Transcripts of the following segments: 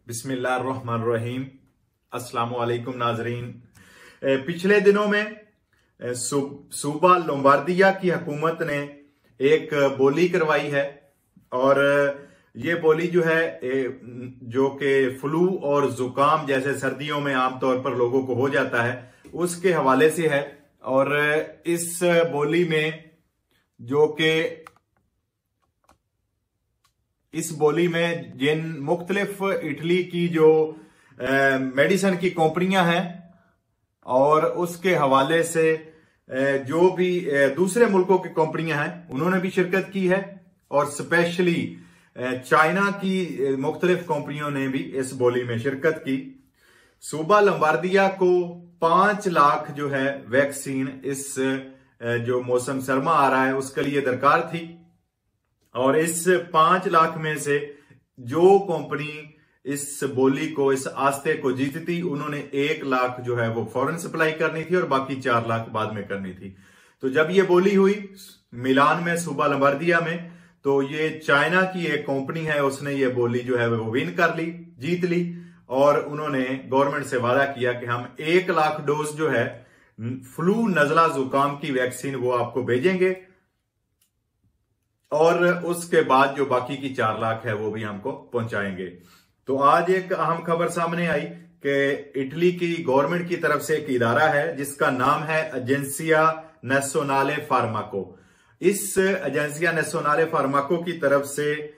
बिस्मिल्लाहिर्रहमानिर्रहीम। अस्सलामु अलैकुम नाजरीन। पिछले दिनों में सूबा लोम्बार्दिया की हुकूमत ने एक बोली करवाई है और ये बोली जो है जो कि फ्लू और जुकाम जैसे सर्दियों में आमतौर पर लोगों को हो जाता है उसके हवाले से है। और इस बोली में जो कि इस बोली में जिन मुख्तलिफ इटली की जो मेडिसिन की कंपनियां हैं और उसके हवाले से जो भी दूसरे मुल्कों की कंपनियां हैं उन्होंने भी शिरकत की है और स्पेशली चाइना की मुख्तलिफ कंपनियों ने भी इस बोली में शिरकत की। सूबा लोम्बार्दिया को 5 लाख जो है वैक्सीन इस जो मौसम सरमा आ रहा है उसके लिए दरकार थी और इस 5 लाख में से जो कंपनी इस बोली को इस आस्ते को जीतती उन्होंने 1 लाख जो है वो फौरन सप्लाई करनी थी और बाकी 4 लाख बाद में करनी थी। तो जब ये बोली हुई मिलान में सूबा लोम्बार्दिया में तो ये चाइना की एक कंपनी है उसने ये बोली जो है वो विन कर ली, जीत ली और उन्होंने गवर्नमेंट से वादा किया कि हम 1 लाख डोज जो है फ्लू नजला जुकाम की वैक्सीन वो आपको भेजेंगे और उसके बाद जो बाकी की 4 लाख है वो भी हमको पहुंचाएंगे। तो आज एक अहम खबर सामने आई कि इटली की गवर्नमेंट की तरफ से एक इदारा है जिसका नाम है एजेंसिया नेशनले फार्माको। इस एजेंसिया नेशनले फार्माको की तरफ से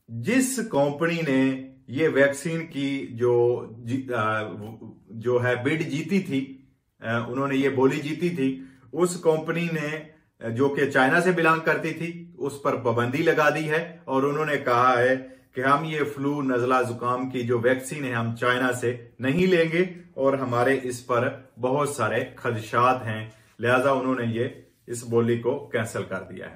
जिस कंपनी ने ये वैक्सीन की जो है बिड जीती थी, उन्होंने ये बोली जीती थी, उस कंपनी ने जो कि चाइना से बिलोंग करती थी उस पर पाबंदी लगा दी है और उन्होंने कहा है कि हम ये फ्लू नजला जुकाम की जो वैक्सीन है हम चाइना से नहीं लेंगे और हमारे इस पर बहुत सारे खदशात हैं, लिहाजा उन्होंने ये इस बोली को कैंसिल कर दिया है।